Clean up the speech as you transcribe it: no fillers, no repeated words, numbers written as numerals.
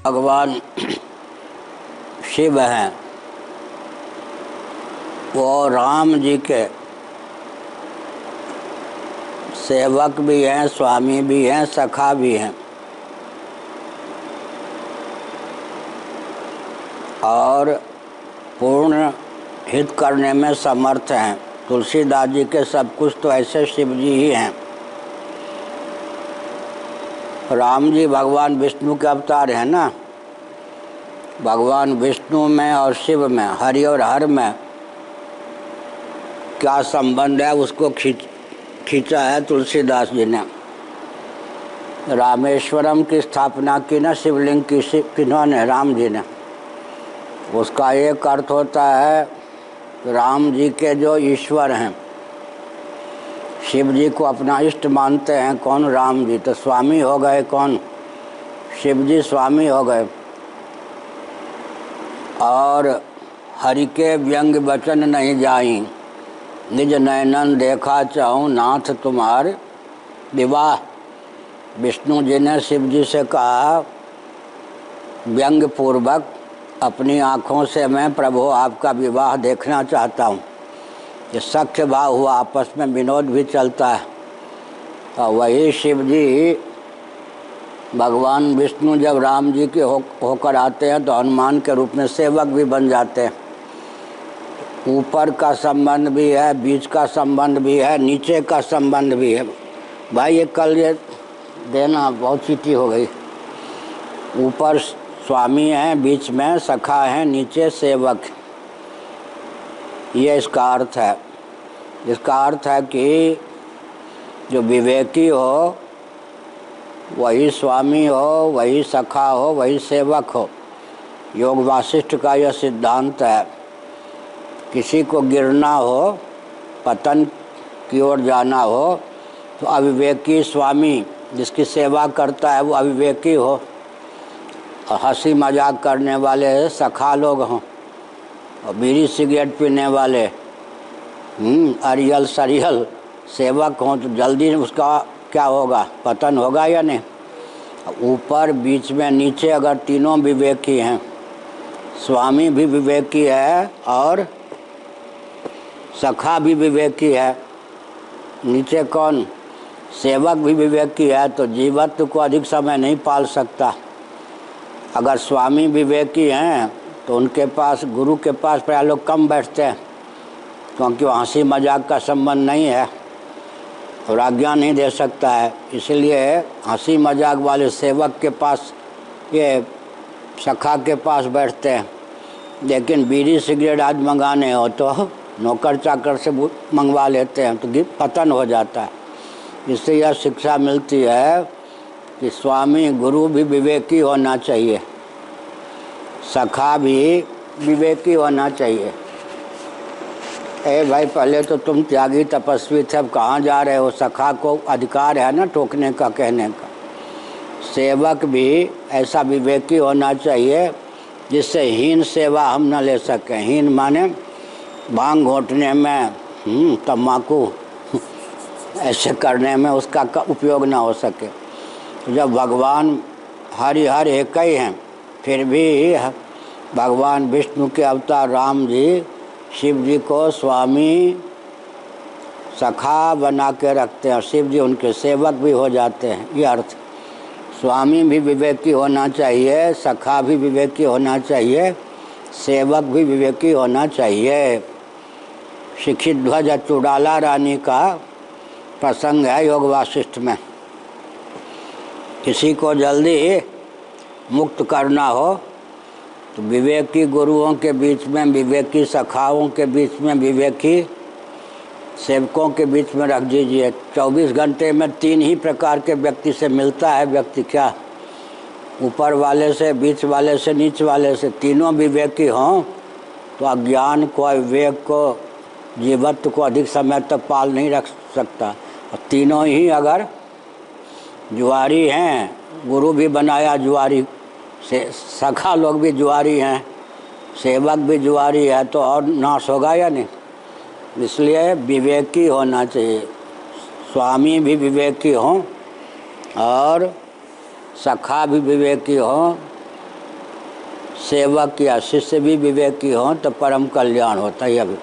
भगवान शिव हैं, वो राम जी के सेवक भी हैं, स्वामी भी हैं, सखा भी हैं और पूर्ण हित करने में समर्थ हैं। तुलसीदास जी के सब कुछ तो ऐसे शिव जी ही हैं। राम जी भगवान विष्णु के अवतार हैं ना। भगवान विष्णु में और शिव में, हरि और हर में क्या संबंध है उसको खींचा है तुलसीदास जी ने। रामेश्वरम की स्थापना की ना शिवलिंग की, किन्होंने? राम जी ने। उसका एक अर्थ होता है राम जी के जो ईश्वर हैं, शिव जी को अपना इष्ट मानते हैं। कौन? राम जी। तो स्वामी हो गए कौन? शिव जी स्वामी हो गए। और हरि के व्यंग वचन नहीं जाई, निज नयनन देखा चाहूँ नाथ तुम्हार विवाह। विष्णु जी ने शिव जी से कहा व्यंग पूर्वक, अपनी आँखों से मैं प्रभु आपका विवाह देखना चाहता हूँ। ये सख्य भाव हुआ, आपस में विनोद भी चलता है। और वही शिव जी भगवान विष्णु जब राम जी के होकर आते हैं तो हनुमान के रूप में सेवक भी बन जाते हैं। ऊपर का संबंध भी है, बीच का संबंध भी है, नीचे का संबंध भी है। भाई ये कल ये देना, बहुत चीटी हो गई। ऊपर स्वामी हैं, बीच में सखा हैं, नीचे सेवक। ये इसका अर्थ है। इसका अर्थ है कि जो विवेकी हो वही स्वामी हो, वही सखा हो, वही सेवक हो। योग वासिष्ठ का यह सिद्धांत है। किसी को गिरना हो, पतन की ओर जाना हो, तो अविवेकी स्वामी जिसकी सेवा करता है वो अविवेकी हो, और हंसी मजाक करने वाले सखा लोग हों, और बीड़ी सिगरेट पीने वाले अरियल सरियल सेवक हों, तो जल्दी उसका क्या होगा? पतन होगा या नहीं? ऊपर, बीच में, नीचे अगर तीनों विवेकी हैं, स्वामी भी विवेकी है और सखा भी विवेकी है, नीचे कौन? सेवक भी विवेकी है, तो जीवत्व को अधिक समय नहीं पाल सकता। अगर स्वामी विवेकी हैं तो उनके पास, गुरु के पास प्राय लोग कम बैठते हैं, क्योंकि वो हंसी मजाक का संबंध नहीं है और आज्ञा नहीं दे सकता है। इसलिए हंसी मजाक वाले सेवक के पास, ये सखा के पास बैठते हैं। लेकिन बीड़ी सिगरेट आज मंगाने हो तो नौकर चाकर से मंगवा लेते हैं, तो पतन हो जाता है। इससे यह शिक्षा मिलती है कि स्वामी गुरु भी विवेकी होना चाहिए, सखा भी विवेकी होना चाहिए। भाई पहले तो तुम त्यागी तपस्वी थे, अब कहाँ जा रहे हो? सखा को अधिकार है ना टोकने का, कहने का। सेवक भी ऐसा विवेकी होना चाहिए जिससे हीन सेवा हम न ले सकें। हीन माने भांग घोटने में, तम्बाकू ऐसे करने में उसका उपयोग ना हो सके। जब भगवान हरि हर एक ही हैं, फिर भी भगवान विष्णु के अवतार राम जी शिव जी को स्वामी सखा बना के रखते हैं, शिव जी उनके सेवक भी हो जाते हैं। ये अर्थ। स्वामी भी विवेकी होना चाहिए, सखा भी विवेकी होना चाहिए, सेवक भी विवेकी होना चाहिए। शिखित ध्वज चुड़ाला रानी का प्रसंग है योग वासिष्ठ में। किसी को जल्दी मुक्त करना हो तो विवेकी गुरुओं के बीच में, विवेकी सखाओं के बीच में, विवेकी सेवकों के बीच में रख दीजिए। 24 घंटे में 3 ही प्रकार के व्यक्ति से मिलता है व्यक्ति। क्या? ऊपर वाले से, बीच वाले से, नीच वाले से। तीनों विवेकी हों तो अज्ञान को, विवेक को, जीवत्व को अधिक समय तक पाल नहीं रख सकता। और तीनों ही अगर जुआरी हैं, गुरु भी बनाया जुआरी से, सखा लोग भी जुआरी हैं, सेवक भी जुआरी है, तो और नाश होगा या नहीं? इसलिए विवेकी होना चाहिए। स्वामी भी विवेकी हों और सखा भी विवेकी हों सेवक या शिष्य भी विवेकी हों तो परम कल्याण होता है। अभी